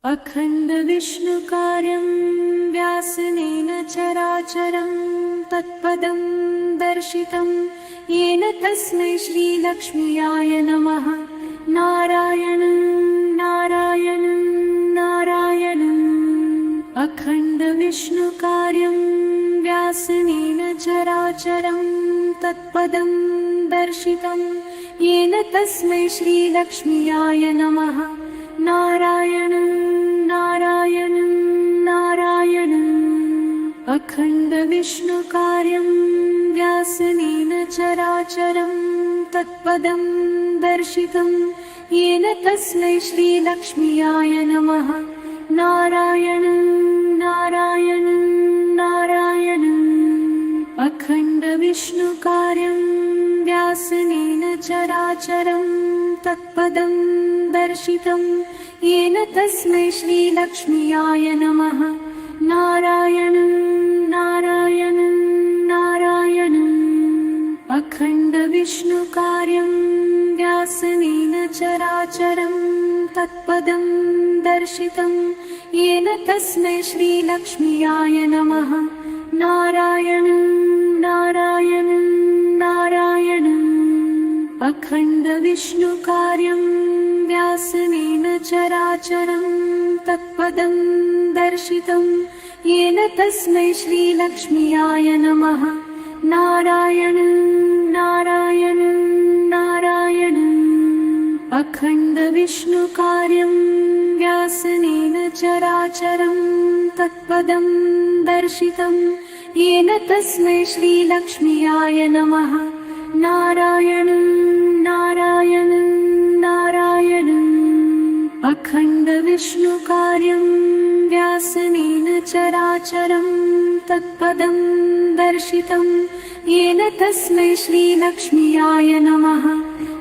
अखण्डविष्णुकार्यं व्यासनेन चराचरं तत्पदं दर्शितं येन तस्मै श्रीलक्ष्म्याय नमः। नारायणं नारायणं नारायणम्। अखण्डविष्णुकार्यं व्यासनेन चराचरं तत्पदं दर्शितं येन तस्मै श्रीलक्ष्म्याय नमः। नारायणं नारायणं नारायणम्। अखण्डविष्णुकार्यं व्यासनेन चराचरं तत्पदं दर्शितं येन तस्मै श्रीलक्ष्म्याय नमः। नारायणं नारायणं नारायणम्। अखण्डविष्णुकार्यं व्यासनेन चराचरं तत्पदं दर्शितं येन तस्मै श्रीलक्ष्म्याय नमः। नारायणं नारायणं नारायणम्। अखण्डविष्णुकार्यं व्यासनेन चराचरं तत्पदं दर्शितं येन तस्मै श्रीलक्ष्म्याय नमः। नारायणं नारायणं नारायणम्। अखण्डविष्णुकार्यं व्यासनेन चराचरं तत्पदं दर्शितं येन तस्मै श्रीलक्ष्म्याय नमः। नारायणं नारायणं नारायणम्। अखण्डविष्णुकार्यं व्यासनेन चराचरं तत्पदं दर्शितं येन तस्मै श्रीलक्ष्म्याय नमः। नारायणं नारायणं नारायणम्। अखण्डविष्णुकार्यं व्यासनेन चराचरं तत्पदं दर्शितं येन तस्मै श्रीलक्ष्म्याय नमः।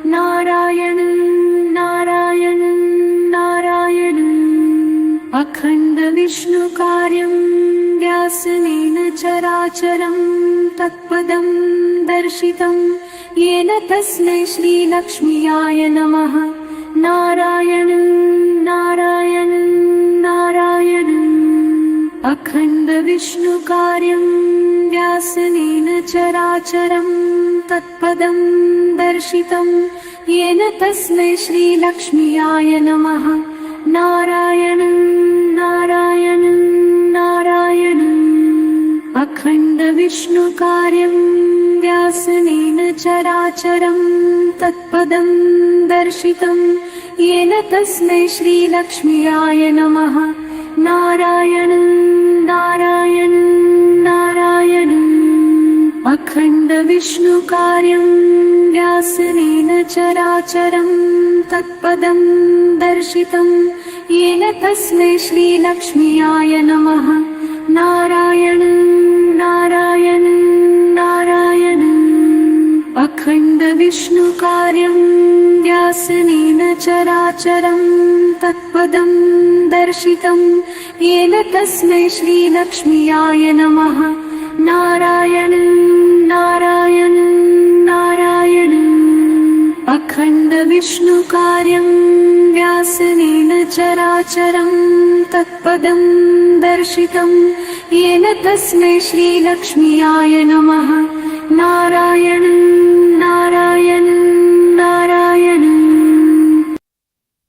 नारायणं नारायणं नारायणम्। अखण्डविष्णुकार्यं व्यासनेन चराचरं तत्पदं दर्शितं येन तस्मै श्रीलक्ष्म्याय नमः। नारायणं नारायणं नारायणम्। अखण्डविष्णुकार्यं व्यासनेन चराचरं तत्पदं दर्शितं येन तस्मै श्रीलक्ष्म्याय नमः। नारायणं नारायणं नारायणम्। अखण्डविष्णुकार्यं व्यासनेन चराचरं तत्पदं दर्शितं येन तस्मै श्रीलक्ष्म्याय नमः। नारायणं नारायणं नारायणम्। अखण्डविष्णुकार्यं व्यासनेन चराचरं तत्पदं दर्शितं येन तस्मै श्रीलक्ष्म्याय नमः। नारायणं नारायणं नारायणम्। अखण्डविष्णुकार्यं व्यासनेन चराचरं तत्पदं दर्शितं येन तस्मै श्रीलक्ष्म्याय नमः। नारायणं नारायणं नारायणम्। अखण्डविष्णुकार्यं व्यासनेन चराचरं तत्पदं दर्शितं येन तस्मै श्रीलक्ष्म्याय नमः। नारायणं नारायणं नारायणम्।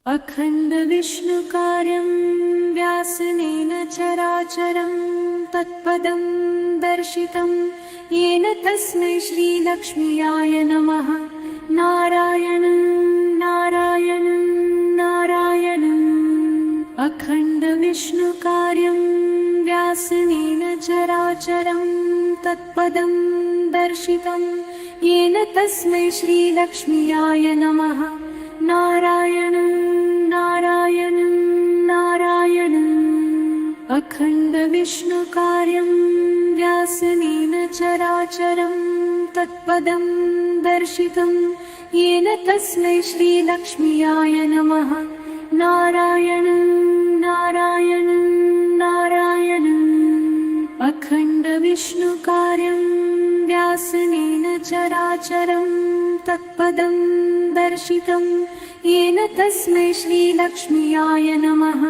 अखण्डविष्णुकार्यं व्यासनेन चराचरं तत्पदं दर्शितं येन तस्मै श्रीलक्ष्म्याय नमः। नारायणं नारायणं नारायणम्। अखण्डविष्णुकार्यं व्यासनेन चराचरं तत्पदं दर्शितं येन तस्मै श्रीलक्ष्म्याय नमः। नारायणं नारायणं नारायणम्। अखण्डविष्णुकार्यं व्यासनेन चराचरं तत्पदं दर्शितं येन तस्मै श्रीलक्ष्म्याय नमः। नारायणं नारायणं नारायणम्। अखण्डविष्णुकार्यं व्यासनेन चराचरं तत्पदं दर्शितं येन तस्मै श्रीलक्ष्म्याय नमः।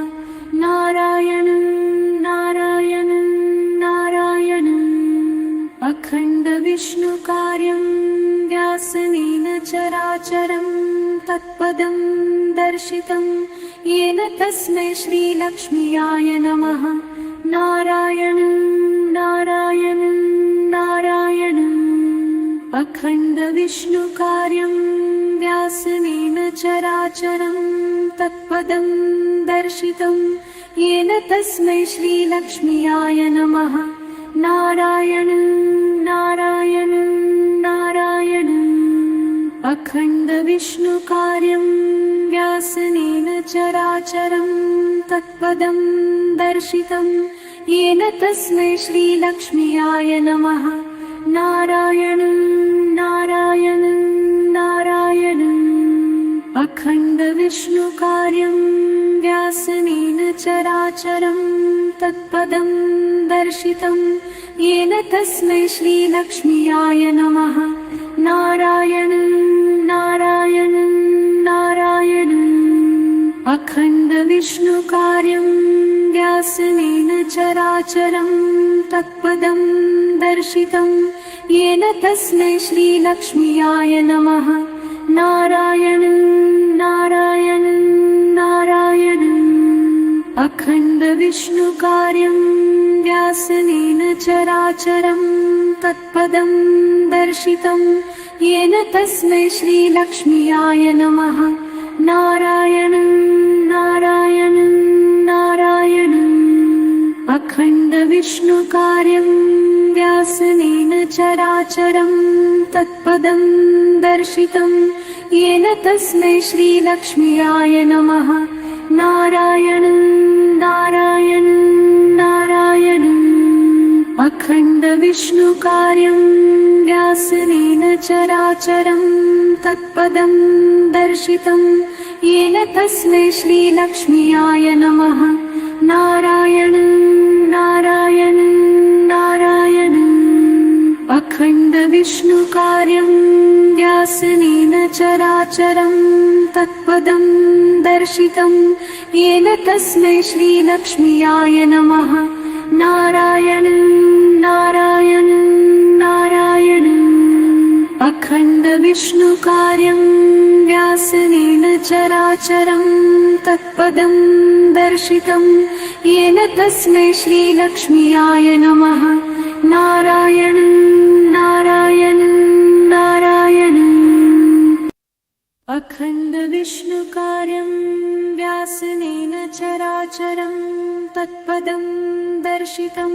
तत्पदं दर्शितं येन तस्मै श्रीलक्ष्म्याय नमः। नारायणं नारायणं नारायणम् अखण्डविष्णुकार्यं व्यासनेन चराचरं तत्पदं दर्शितं येन तस्मै श्रीलक्ष्म्याय नमः। नारायणं नारायणं नारायणम् अखण्डविष्णुकार्यं व्यासनेन चराचरं तत्पदं दर्शितं येन तस्मै श्रीलक्ष्म्याय नमः। नारायणं नारायणं नारायणम् अखण्डविष्णुकार्यं व्यासनेन चराचरं तत्पदं दर्शितं येन तस्मै श्रीलक्ष्म्याय नमः। नारायणं नारायणं नारायणम् अखण्डविष्णुकार्यं व्यासनेन चराचरं तत्पदं दर्शितं येन तस्मै श्रीलक्ष्म्याय नमः। नारायणं नारायणं नारायणम् अखण्डविष्णुकार्यं व्यासनेन चराचरं तत्पदं दर्शितं येन तस्मै श्रीलक्ष्म्याय नमः। नारायणं नारायणं नारायणम् अखण्डविष्णुकार्यं व्यासनेन चराचरं तत्पदं दर्शितं येन तस्मै श्रीलक्ष्म्याय नमः। नारायणं नारायणं नारायणम् अखण्डविष्णुकार्यं व्यासनेन चराचरं तत्पदं दर्शितं येन तस्मै श्रीलक्ष्म्याय नमः। नारायणं नारायणं नारायणम् अखण्डविष्णुकार्यं व्यासनेन चराचरं तत्पदं दर्शितं येन तस्मै श्रीलक्ष्म्याय नमः। नारायणं नारायणं नारायणम् अखण्डविष्णुकार्यं व्यासनेन चराचरं तत्पदं दर्शितं येन तस्मै श्रीलक्ष्म्याय नमः। नारायणं नारायणं नारायणम् अखण्डविष्णुकार्यं व्यासनेन चराचरं तत्पदं दर्शितं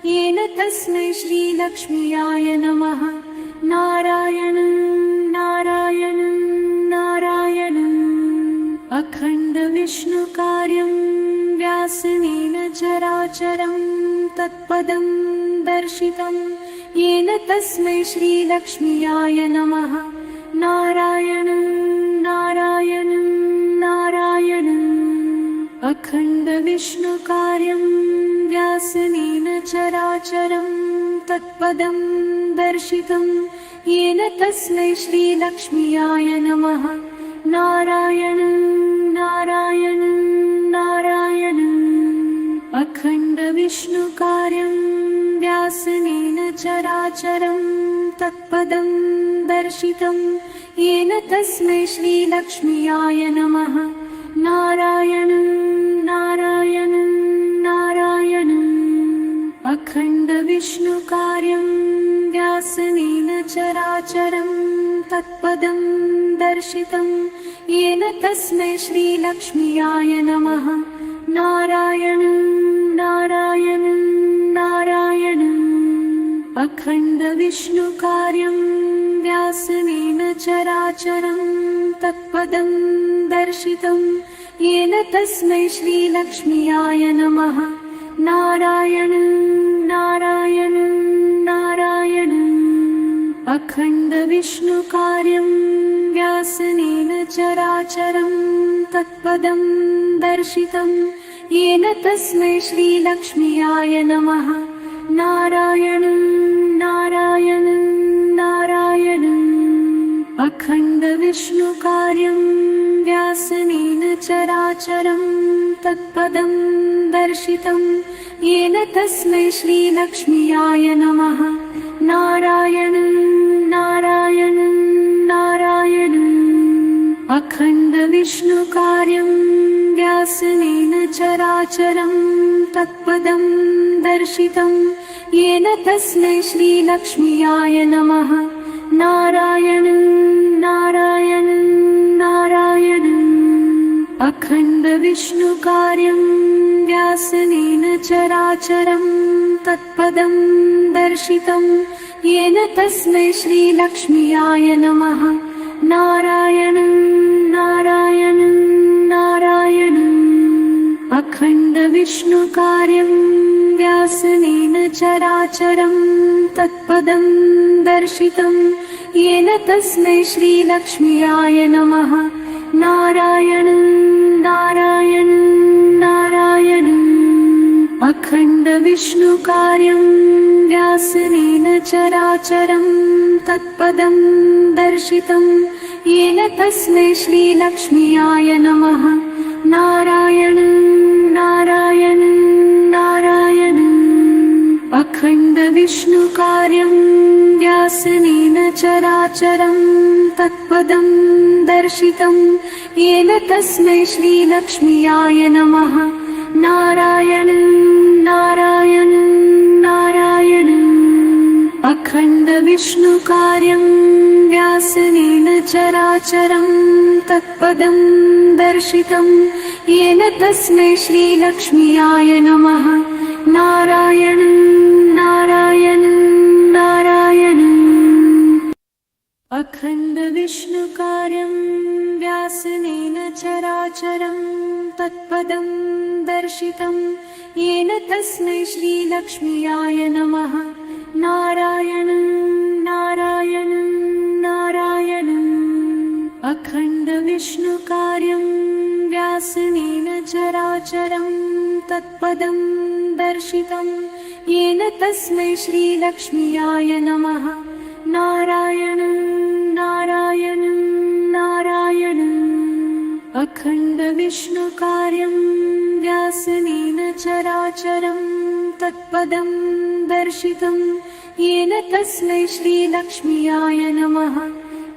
येन तस्मै श्रीलक्ष्म्याय नमः। नारायणं नारायणं नारायणम् अखण्डविष्णुकार्यं व्यासनेन चराचरं तत्पदं दर्शितं येन तस्मै श्रीलक्ष्म्याय नमः। नारायणं नारायणं नारायणम् अखण्डविष्णुकार्यं व्यासनेन चराचरं तत्पदं दर्शितं येन तस्मै श्रीलक्ष्म्याय नमः। नारायणं नारायणं नारायणम् अखण्डविष्णुकार्यं व्यासनेन चराचरं तत्पदं दर्शितं येन तस्मै श्रीलक्ष्म्याय नमः। नारायणं नारायणं नारायणम् अखण्डविष्णुकार्यं व्यासनेन चराचरं तत्पदं दर्शितं येन तस्मै श्रीलक्ष्म्याय नमः। नारायणं नारायणं नारायणम् अखण्डविष्णुकार्यं व्यासनेन चराचरं तत्पदं दर्शितं येन तस्मै श्रीलक्ष्म्याय नमः। नारायणं नारायणं नारायणम् अखण्डविष्णुकार्यं व्यासनेन चराचरं तत्पदं दर्शितं येन तस्मै श्रीलक्ष्म्याय नमः। नारायणं नारायणं नारायणम् अखण्डविष्णुकार्यं व्यासनेन चराचरं तत्पदं दर्शितं येन तस्मै श्रीलक्ष्म्याय नमः। नारायणं नारायणं नारायणम् अखण्डविष्णुकार्यं व्यासनेन चराचरं तत्पदं दर्शितं येन तस्मै श्रीलक्ष्म्याय नमः। नारायणं नारायणं नारायणम्। अखण्डविष्णुकार्यं व्यासनेन चराचरं तत्पदं दर्शितं येन तस्मै श्रीलक्ष्म्याय नमः। नारायणं नारायणं नारायणम्। अखण्डविष्णुकार्यं व्यासनेन चराचरं तत्पदं दर्शितं येन तस्मै श्रीलक्ष्म्याय नमः। नारायणं नारायणं नारायणम्। अखण्डविष्णुकार्यं व्यासनेन चराचरं तत्पदं दर्शितं येन तस्मै श्रीलक्ष्म्याय नमः। नारायणं नारायणं नारायणम्। अखण्डविष्णुकार्यं व्यासनेन चराचरं तत्पदं दर्शितं येन तस्मै श्रीलक्ष्म्याय नमः। नारायणं नारायणं नारायणम्। अखण्डविष्णुकार्यं व्यासनेन चराचरं तत्पदं दर्शितं येन तस्मै श्रीलक्ष्म्याय नमः। नारायणं नारायणं नारायणम्। अखण्डविष्णुकार्यं व्यासनेन चराचरं तत्पदं दर्शितं येन तस्मै श्रीलक्ष्म्याय नमः। नारायणं नारायणं नारायणम्। अखण्डविष्णुकार्यं व्यासनेन चराचरं तत्पदं दर्शितं येन तस्मै श्रीलक्ष्म्याय नमः। नारायणं नारायणं नारायणम्। अखण्डविष्णुकार्यं व्यासनेन चराचरं तत्पदं दर्शितं येन तस्मै श्रीलक्ष्म्याय नमः।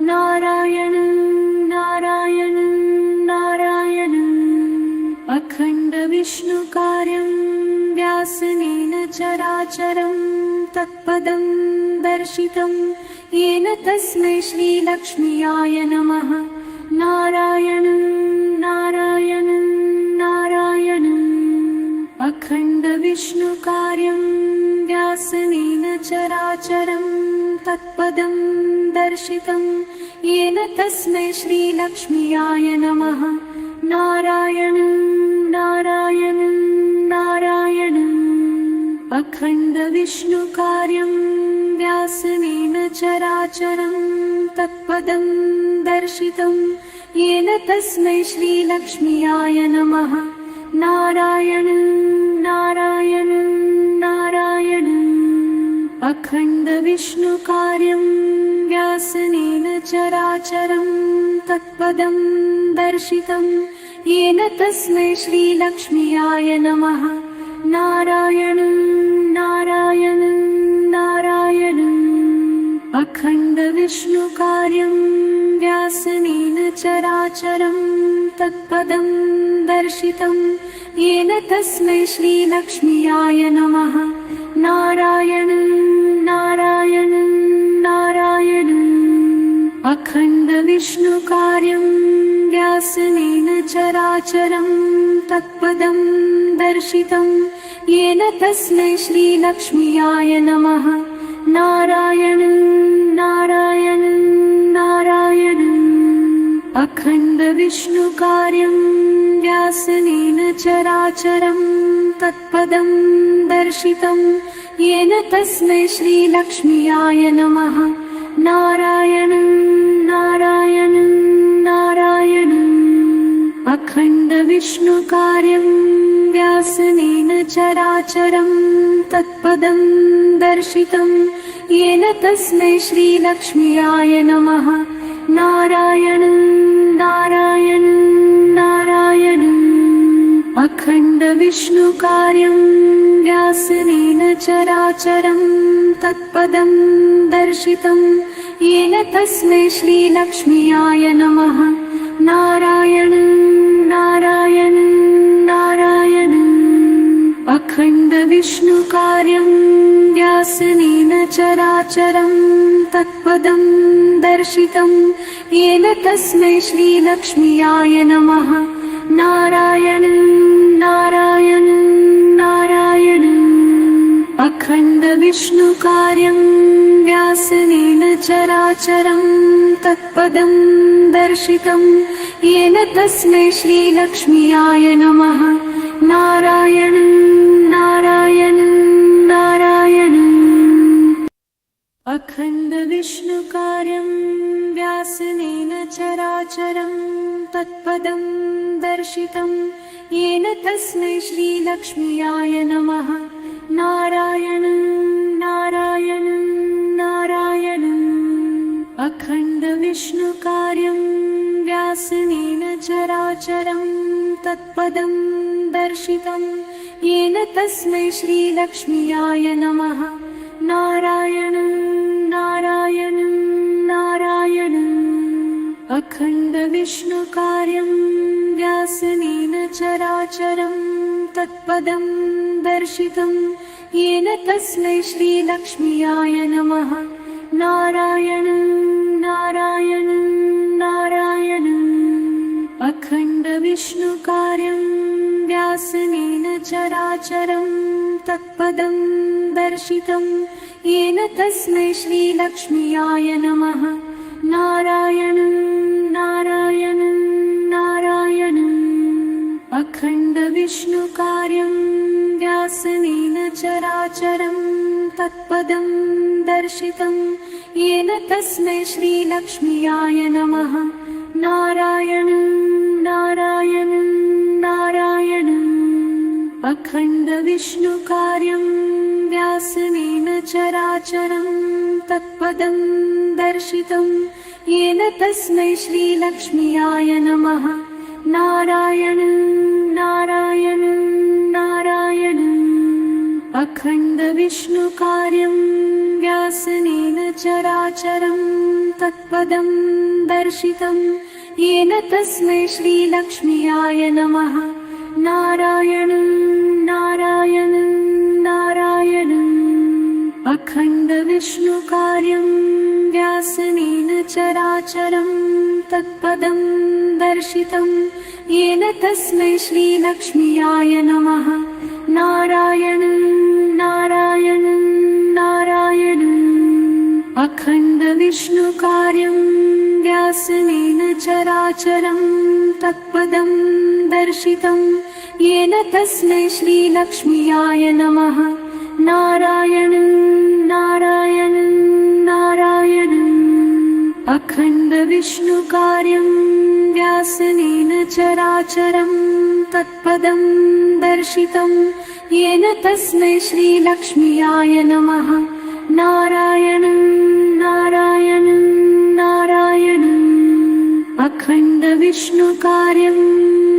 नारायणं नारायणं नारायणम्। अखण्डविष्णुकार्यं व्यासनेन चराचरं तत्पदं दर्शितं येन तस्मै श्रीलक्ष्म्याय नमः। नारायणं नारायणं नारायणम्। अखण्डविष्णुकार्यं व्यासनेन चराचरं तत्पदं दर्शितं येन तस्मै श्रीलक्ष्म्याय नमः। नारायणं नारायणं नारायणम्। अखण्डविष्णुकार्यं व्यासनेन चराचरं तत्पदं दर्शितं येन तस्मै श्रीलक्ष्म्याय नमः। नारायणं नारायणं नारायणम्। अखण्डविष्णुकार्यं व्यासनेन चराचरं तत्पदं दर्शितं येन तस्मै श्रीलक्ष्म्याय नमः। नारायणं नारायणं नारायणम्। अखण्डविष्णुकार्यं व्यासनेन चराचरं तत्पदं दर्शितं येन तस्मै श्रीलक्ष्म्याय नमः। नारायणं नारायणं नारायणम्। अखण्डविष्णुकार्यं व्यासनेन चराचरं तत्पदं दर्शितं येन तस्मै श्रीलक्ष्म्याय नमः। नारायणं नारायणं नारायणम्। अखण्डविष्णुकार्यं व्यासनेन चराचरं तत्पदं दर्शितं येन तस्मै श्रीलक्ष्म्याय नमः। नारायणं नारायणं नारायणम्। अखण्डविष्णुकार्यं व्यासनेन चराचरं तत्पदं दर्शितं येन तस्मै श्रीलक्ष्म्याय नमः। नारायणं नारायणं नारायणम्। अखण्डविष्णुकार्यं व्यासनेन चराचरं तत्पदं दर्शितं येन तस्मै श्रीलक्ष्म्याय नमः। नारायणं नारायणं नारायणं अखण्डविष्णुकार्यं व्यासनेन चराचरं तत्पदं दर्शितं येन तस्मै श्रीलक्ष्म्याय नमः। नारायणं नारायणं नारायणं अखण्डविष्णुकार्यं व्यासनेन चराचरं तत्पदं दर्शितं येन तस्मै श्रीलक्ष्म्याय नमः। नारायणं नारायणं नारायणं अखण्डविष्णुकार्यं व्यासनेन चराचरं तत्पदं दर्शितं येन तस्मै श्रीलक्ष्म्याय नमः। नारायणं नारायणं नारायणं अखण्डविष्णुकार्यं व्यासनेन चराचरं तत्पदं दर्शितं येन तस्मै श्रीलक्ष्म्याय नमः। नारायणं नारायणं नारायणं अखण्डविष्णुकार्यं व्यासनेन चराचरं तत्पदं दर्शितं येन तस्मै श्रीलक्ष्म्याय नमः। नारायणं नारायणं नारायणं अखण्डविष्णुकार्यं व्यासनेन चराचरं तत्पदं दर्शितं येन तस्मै श्रीलक्ष्म्याय नमः। नारायणं नारायणं नारायणं अखण्डविष्णुकार्यं व्यासनेन चराचरं तत्पदं दर्शितं येन तस्मै श्रीलक्ष्म्याय नमः। नारायणं नारायणं नारायणं अखण्डविष्णुकार्यं व्यासनेन चराचरं तत्पदं दर्शितं येन तस्मै श्रीलक्ष्म्याय नमः। नारायणं नारायणं नारायणं अखण्डविष्णुकार्यं व्यासनेन चराचरं तत्पदं दर्शितं येन तस्मै श्रीलक्ष्म्याय नमः। नारायणं नारायणं नारायणं अखण्डविष्णुकार्यं व्यासनेन चराचरं तत्पदं दर्शितं येन तस्मै श्रीलक्ष्म्याय नमः। नारायणं नारायणं नारायणं अखण्डविष्णुकार्यं व्यासनेन चराचरं तत्पदं दर्शितं येन तस्मै श्रीलक्ष्म्याय नमः। नारायणं नारायणं नारायणं अखण्डविष्णुकार्यं व्यासनेन चराचरं तत्पदं दर्शितं येन तस्मै श्रीलक्ष्म्याय नमः। नारायणं नारायणं नारायणं अखण्डविष्णुकार्यं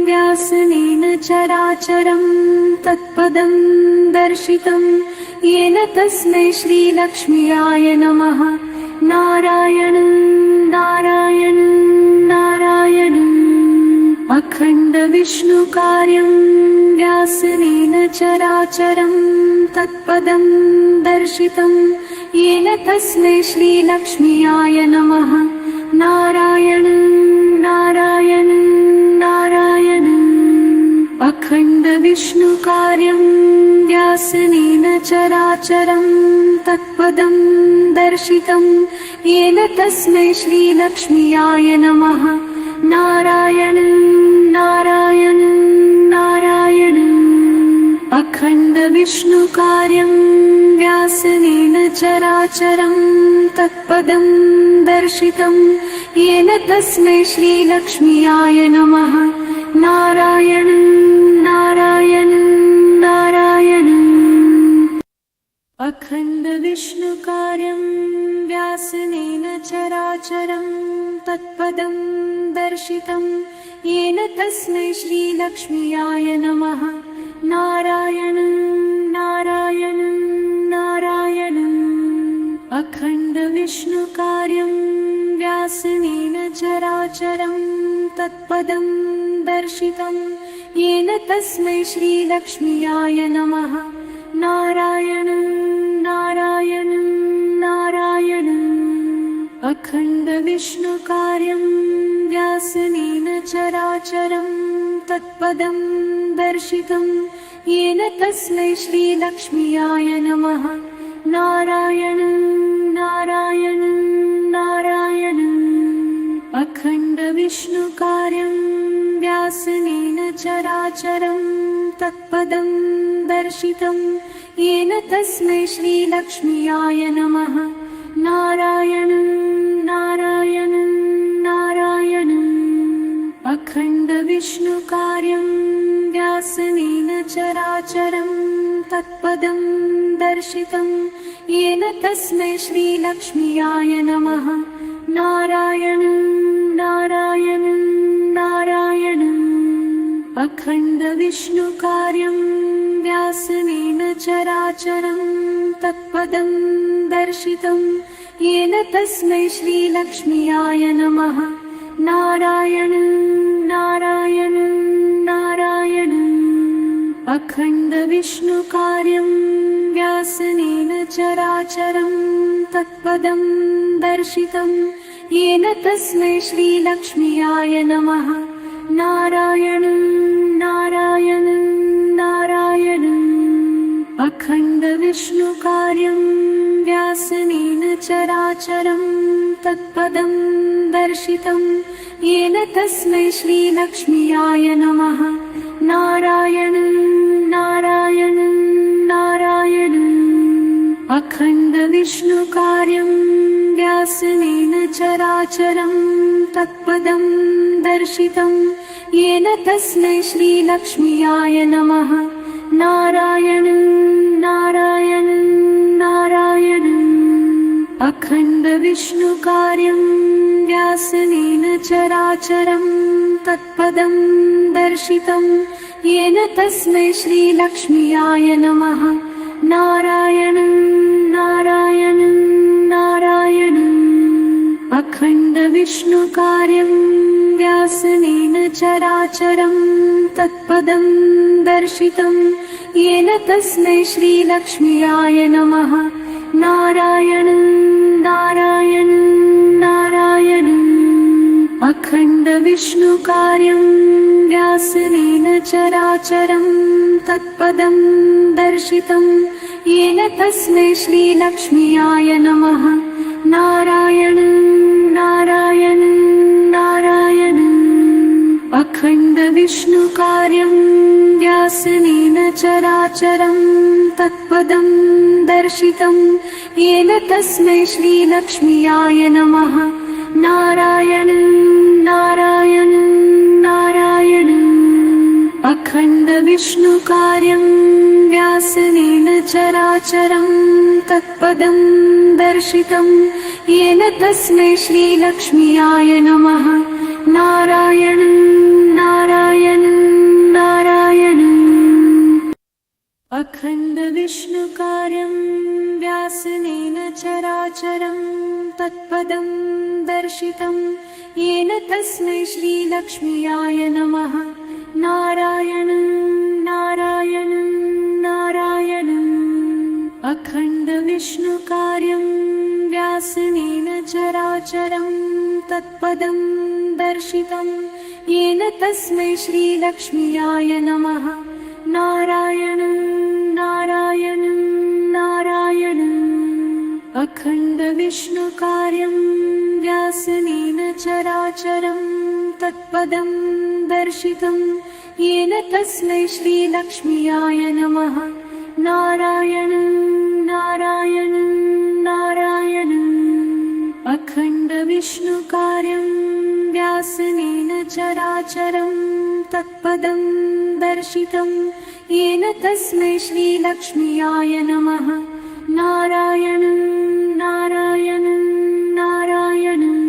व्यासनेन चराचरं तत्पदं दर्शितं येन तस्मै श्रीलक्ष्म्याय नमः। नारायणं नारायणं नारायणं अखण्डविष्णुकार्यं व्यासनेन चराचरं तत्पदं दर्शितं येन तस्मै श्रीलक्ष्म्याय नमः। नारायणं नारायणं नारायणं अखण्डविष्णुकार्यं व्यासनेन चराचरं तत्पदं दर्शितं येन तस्मै श्रीलक्ष्म्याय नमः। नारायणं नारायणं नारायणं अखण्डविष्णुकार्यं व्यासनेन चराचरं तत्पदं दर्शितं येन तस्मै श्रीलक्ष्म्याय नमः। नारायणं नारायणं नारायणं अखण्डविष्णुकार्यं व्यासनेन चराचरं तत्पदं दर्शितं येन तस्मै श्रीलक्ष्म्याय नमः। नारायणं नारायणं नारायणं अखण्डविष्णुकार्यं व्यासनेन चराचरं तत्पदं दर्शितं येन तस्मै श्रीलक्ष्म्याय नमः। नारायणं नारायणं नारायणम् अखण्डविष्णुकार्यं व्यासनेन चराचरं तत्पदं दर्शितं येन तस्मै श्रीलक्ष्म्याय नमः। नारायणं नारायणं नारायणम् अखण्डविष्णुकार्यं व्यासनेन चराचरं तत्पदं दर्शितं येन तस्मै श्रीलक्ष्म्याय नमः। नारायणं नारायणं नारायणम् अखण्डविष्णुकार्यं व्यासनेन चराचरं तत्पदं दर्शितं येन तस्मै श्रीलक्ष्म्याय नमः। नारायणं नारायणं नारायणम् अखण्डविष्णुकार्यं व्यासनेन चराचरं तत्पदं दर्शितं येन तस्मै श्रीलक्ष्म्याय नमः। नारायणं नारायणं नारायणम् अखण्डविष्णुकार्यं व्यासनेन चराचरं तत्पदं दर्शितं येन तस्मै श्रीलक्ष्म्याय नमः। नारायणं नारायणं नारायणम् अखण्डविष्णुकार्यं व्यासनेन चराचरं तत्पदं दर्शितं येन तस्मै श्रीलक्ष्म्याय नमः। नारायणं नारायणं नारायणम् अखण्डविष्णुकार्यं व्यासनेन चराचरं तत्पदं दर्शितं येन तस्मै श्रीलक्ष्म्याय नमः। नारायणं नारायणं नारायणम् अखण्डविष्णुकार्यं व्यासनेन चराचरं तत्पदं दर्शितं येन तस्मै श्रीलक्ष्म्याय नमः। नारायणं नारायणं नारायणम् अखण्डविष्णुकार्यं व्यासनेन चराचरं तत्पदं दर्शितं येन तस्मै श्रीलक्ष्म्याय नमः। नारायणं नारायणं नारायणम् अखण्डविष्णुकार्यं व्यासनेन चराचरं तत्पदं दर्शितं येन तस्मै श्रीलक्ष्म्याय नमः। नारायणं नारायणं नारायणम् अखण्डविष्णुकार्यं व्यासनेन चराचरं तत्पदं दर्शितं येन तस्मै श्रीलक्ष्म्याय नमः। नारायणं नारायणं नारायणम् अखण्डविष्णुकार्यं व्यासनेन चराचरं तत्पदं दर्शितं येन तस्मै श्रीलक्ष्म्याय नमः। नारायणं नारायणं नारायणम् अखण्डविष्णुकार्यं व्यासनेन चराचरं तत्पदं दर्शितं येन तस्मै श्रीलक्ष्म्याय नमः। नारायणं नारायणं नारायणम् अखण्डविष्णुकार्यं व्यासनेन चराचरं तत्पदं दर्शितं येन तस्मै श्रीलक्ष्म्याय नमः। नारायणं नारायणं नारायणम् अखण्डविष्णुकार्यं व्यासनेन चराचरं तत्पदं दर्शितं येन तस्मै श्रीलक्ष्म्याय नमः। नारायणं नारायणं नारायणम् अखण्डविष्णुकार्यं व्यासनेन चराचरं तत्पदं दर्शितं येन तस्मै श्रीलक्ष्म्याय नमः। नारायणं नारायणं नारायणम्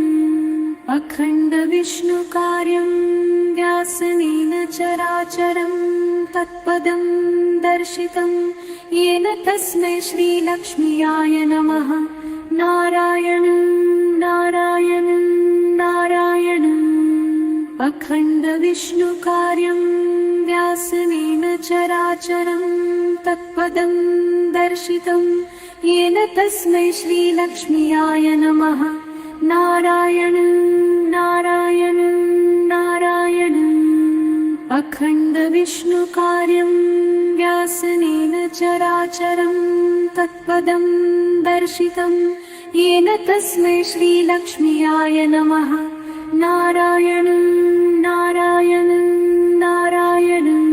अखण्डविष्णुकार्यं व्यासनेन चराचरं तत्पदं दर्शितं येन तस्मै श्रीलक्ष्म्याय नमः। नारायणं नारायणं नारायणम् अखण्डविष्णुकार्यं व्यासनेन चराचरं तत्पदं दर्शितं येन तस्मै श्रीलक्ष्म्याय नमः। नारायणं नारायणं नारायणम् अखण्डविष्णुकार्यं व्यासनेन चराचरं तत्पदं दर्शितं येन तस्मै श्रीलक्ष्म्याय नमः। नारायणं नारायणं नारायणम्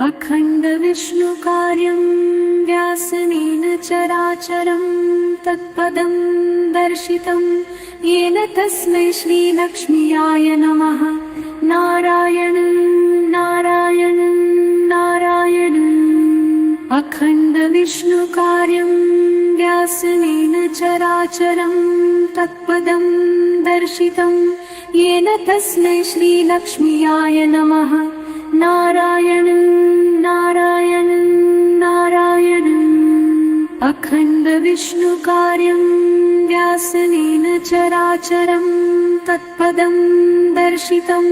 अखण्डविष्णुकार्यं व्यासनेन चराचरं तत्पदं दर्शितं येन तस्मै श्रीलक्ष्म्याय नमः। नारायणं नारायणं नारायणम् अखण्डविष्णुकार्यं व्यासनेन चराचरं तत्पदं दर्शितं येन तस्मै श्रीलक्ष्म्याय नमः। नारायणं नारायणं नारायणम् अखण्डविष्णुकार्यं व्यासनेन चराचरं तत्पदं दर्शितं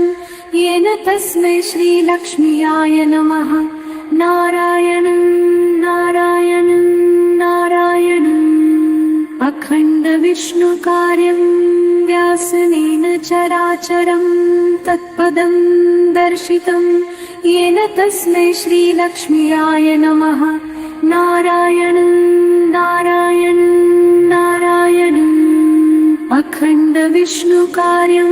येन तस्मै श्रीलक्ष्म्याय नमः। नारायणं नारायणं नारायणम् अखण्डविष्णुकार्यं व्यासनेन चराचरं तत्पदं दर्शितं येन तस्मै श्रीलक्ष्म्याय नमः। नारायणं नारायणं नारायणम् अखण्डविष्णुकार्यं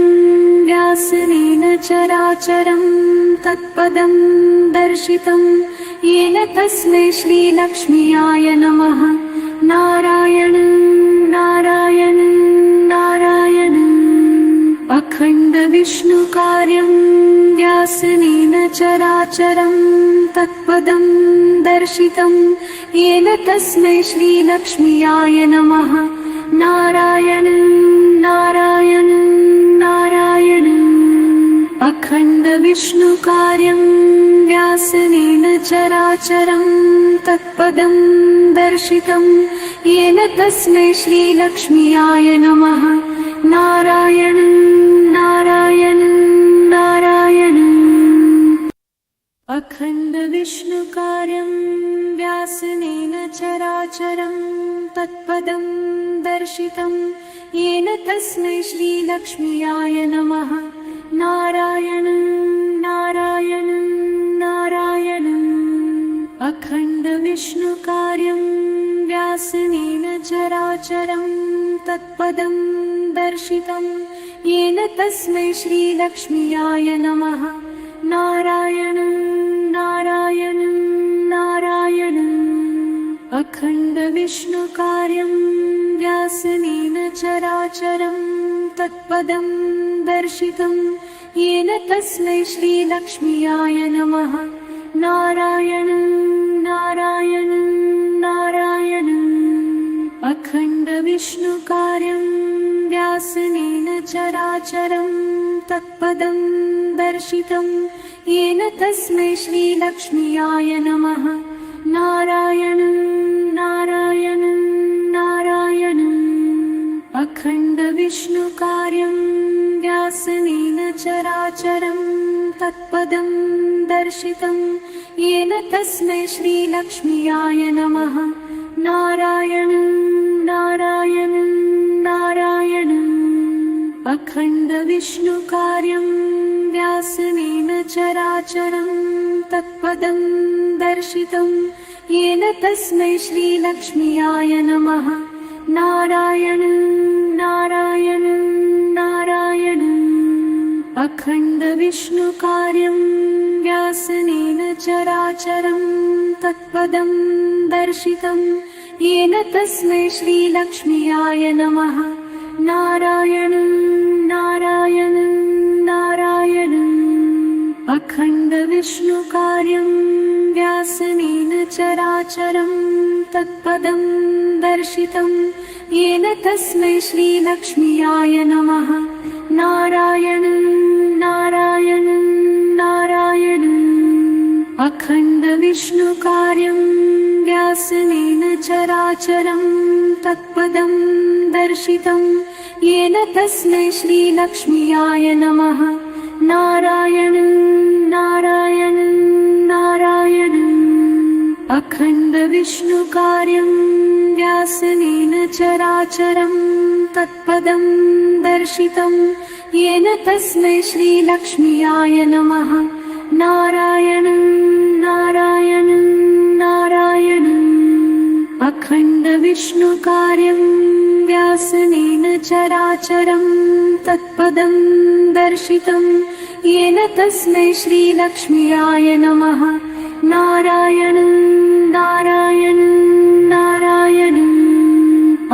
व्यासनेन चराचरं तत्पदं दर्शितं येन तस्मै श्रीलक्ष्म्याय नमः। नारायणं नारायणं नारायणम् अखण्डविष्णुकार्यं व्यासनेन चराचरं तत्पदं दर्शितं येन तस्मै श्रीलक्ष्म्याय नमः। नारायणं नारायणं नारायणम् अखण्डविष्णुकार्यं व्यासनेन चराचरं तत्पदं दर्शितं येन तस्मै श्रीलक्ष्म्याय नमः। नारायणं नारायणं नारायणम् अखण्डविष्णुकार्यं व्यासनेन चराचरं तत्पदं दर्शितं येन तस्मै श्रीलक्ष्म्याय नमः। नारायणं नारायणं नारायणम् अखण्डविष्णुकार्यं व्यासनेन चराचरं तत्पदं दर्शितं येन तस्मै श्रीलक्ष्म्याय नमः। नारायणं नारायणं नारायणम् अखण्डविष्णुकार्यं व्यासनेन चराचरं तत्पदं दर्शितं येन तस्मै श्रीलक्ष्म्याय नमः। नारायणं नारायणं नारायणम् अखण्डविष्णुकार्यं व्यासनेन चराचरं तत्पदं दर्शितं येन तस्मै श्रीलक्ष्म्याय नमः। नारायणं नारायणं नारायणम् अखण्डविष्णुकार्यं व्यासनेन चराचरं तत्पदं दर्शितं येन तस्मै श्रीलक्ष्म्याय नमः। नारायणं नारायणं नारायणम् अखण्डविष्णुकार्यं व्यासनेन चराचरं तत्पदं दर्शितं येन तस्मै श्रीलक्ष्म्याय नमः। नारायणं नारायणं नारायणम् अखण्डविष्णुकार्यं व्यासनेन चराचरं तत्पदं दर्शितं येन तस्मै श्रीलक्ष्म्याय नमः। नारायणं नारायणं नारायणम् अखण्डविष्णुकार्यं व्यासनेन चराचरं तत्पदं दर्शितं येन तस्मै श्रीलक्ष्म्याय नमः। नारायणं नारायणं नारायणम् अखण्डविष्णुकार्यं व्यासनेन चराचरं तत्पदं दर्शितं येन तस्मै श्रीलक्ष्म्याय नमः। नारायणं नारायणं नारायणम्। अखण्डविष्णुकार्यं व्यासेन चराचरं तत्पदं दर्शितं येन तस्मै श्रीलक्ष्म्याय नमः। नारायणं नारायणं नारायणम्। अखण्डविष्णुकार्यं व्यासेन चराचरं तत्पदं दर्शितं येन तस्मै श्रीलक्ष्म्याय नमः। नारायणं नारायणं नारायणम्।